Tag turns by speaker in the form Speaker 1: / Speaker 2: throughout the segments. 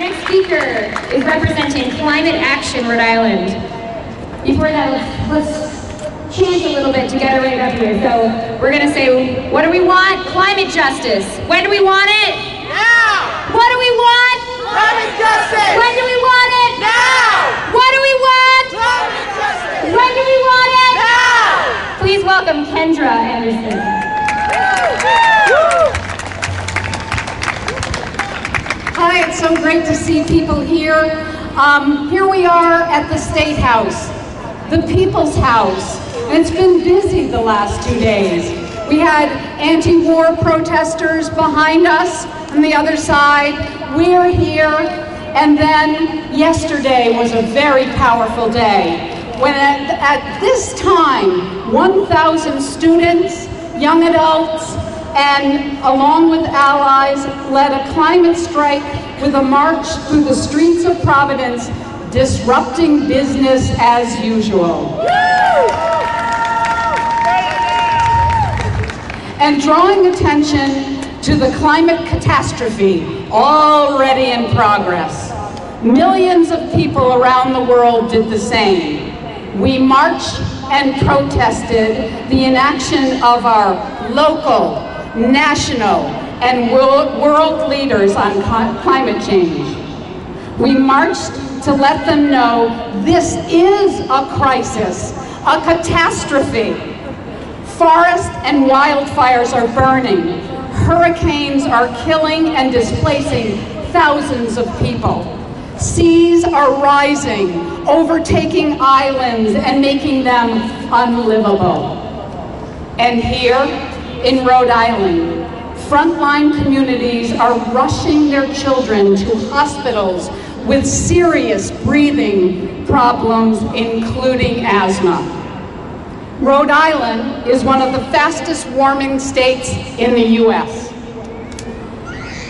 Speaker 1: Next speaker is representing Climate Action Rhode Island. Before that, let's chant a little bit to get our way up here. So we're going to say, what do we want? Climate justice. When do we want it?
Speaker 2: Now!
Speaker 1: What do we want?
Speaker 2: Climate justice!
Speaker 1: When do we want it?
Speaker 2: Now!
Speaker 1: What do we want?
Speaker 2: Climate justice!
Speaker 1: When do we want it?
Speaker 2: Now!
Speaker 1: Please welcome Kendra Anderson.
Speaker 3: Hi, it's so great to see people here. Here we are at the State House, the People's House, and it's been busy the last 2 days. We had anti-war protesters behind us on the other side. We're here, and then yesterday was a very powerful day when at this time, 1,000 students, young adults, and along with allies, led a climate strike with a march through the streets of Providence, disrupting business as usual. And drawing attention to the climate catastrophe already in progress. Millions of people around the world did the same. We marched and protested the inaction of our local, national, and world leaders on climate change. We marched to let them know this is a crisis, a catastrophe. Forests and wildfires are burning. Hurricanes are killing and displacing thousands of people. Seas are rising, overtaking islands and making them unlivable. And here in Rhode Island, frontline communities are rushing their children to hospitals with serious breathing problems, including asthma. Rhode Island is one of the fastest warming states in the U.S.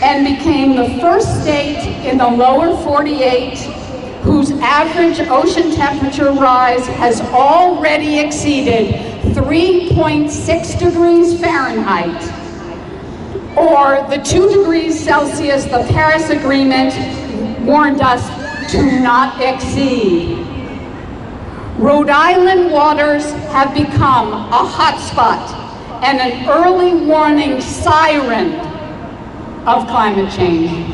Speaker 3: and became the first state in the lower 48 whose average ocean temperature rise has already exceeded 3.6 degrees Fahrenheit, or the 2 degrees Celsius the Paris Agreement warned us to not exceed. Rhode Island waters have become a hotspot and an early warning siren of climate change.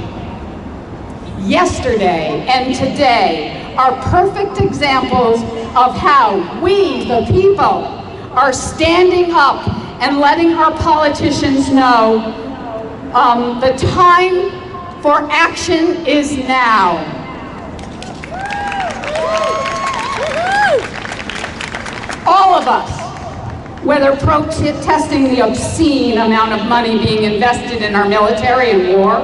Speaker 3: Yesterday and today are perfect examples of how we, the people, are standing up and letting our politicians know the time for action is now. All of us, whether protesting the obscene amount of money being invested in our military and war,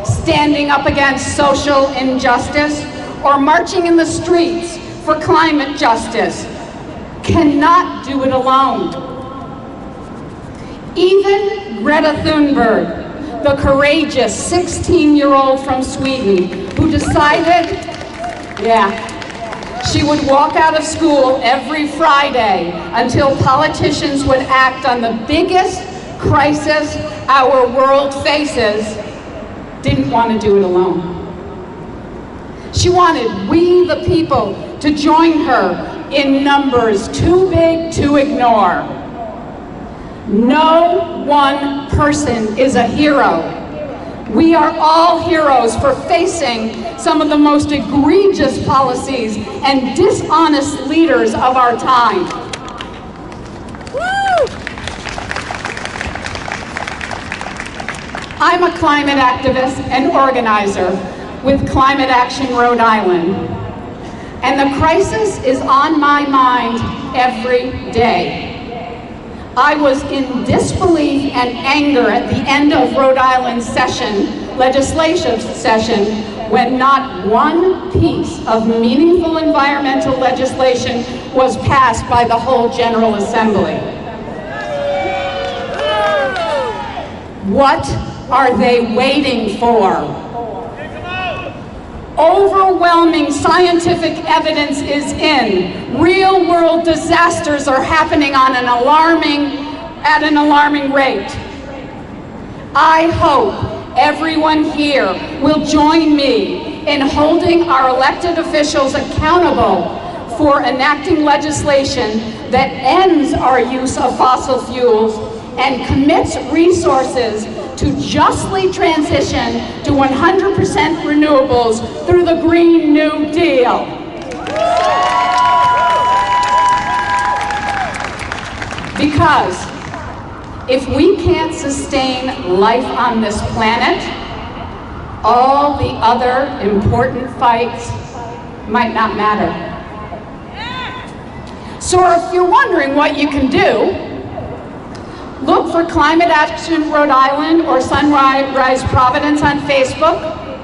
Speaker 3: standing up against social injustice, or marching in the streets for climate justice, cannot do it alone. Even Greta Thunberg, the courageous 16-year-old from Sweden who decided, she would walk out of school every Friday until politicians would act on the biggest crisis our world faces, didn't want to do it alone. She wanted we, the people, to join her in numbers too big to ignore. No one person is a hero. We are all heroes for facing some of the most egregious policies and dishonest leaders of our time. I'm a climate activist and organizer with Climate Action Rhode Island, and the crisis is on my mind every day. I was in disbelief and anger at the end of Rhode Island's legislative session, when not one piece of meaningful environmental legislation was passed by the whole General Assembly. What are they waiting for? Overwhelming scientific evidence is in. Real-world disasters are happening at an alarming rate. I hope everyone here will join me in holding our elected officials accountable for enacting legislation that ends our use of fossil fuels and commits resources to justly transition to 100% renewables through the Green New Deal. Because if we can't sustain life on this planet, all the other important fights might not matter. So if you're wondering what you can do, look for Climate Action Rhode Island or Sunrise Providence on Facebook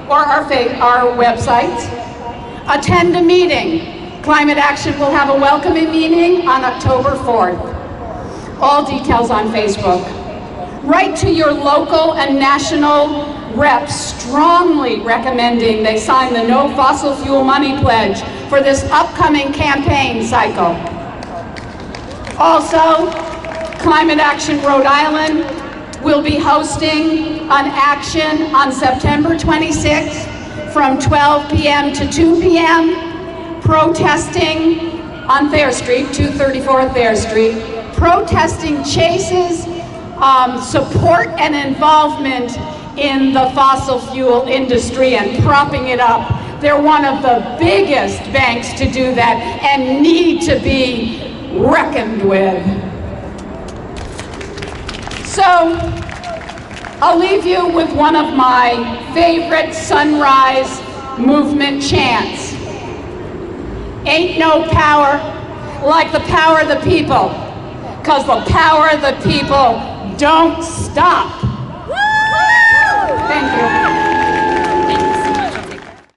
Speaker 3: or our websites. Attend a meeting. Climate Action will have a welcoming meeting on October 4th. All details on Facebook. Write to your local and national reps strongly recommending they sign the No Fossil Fuel Money Pledge for this upcoming campaign cycle. Also, Climate Action Rhode Island will be hosting an action on September 26th from 12 p.m. to 2 p.m. protesting on Thayer Street, 234 Thayer Street, protesting Chase's support and involvement in the fossil fuel industry and propping it up. They're one of the biggest banks to do that and need to be reckoned with. So, I'll leave you with one of my favorite Sunrise Movement chants. Ain't no power like the power of the people, 'cause the power of the people don't stop. Thank you.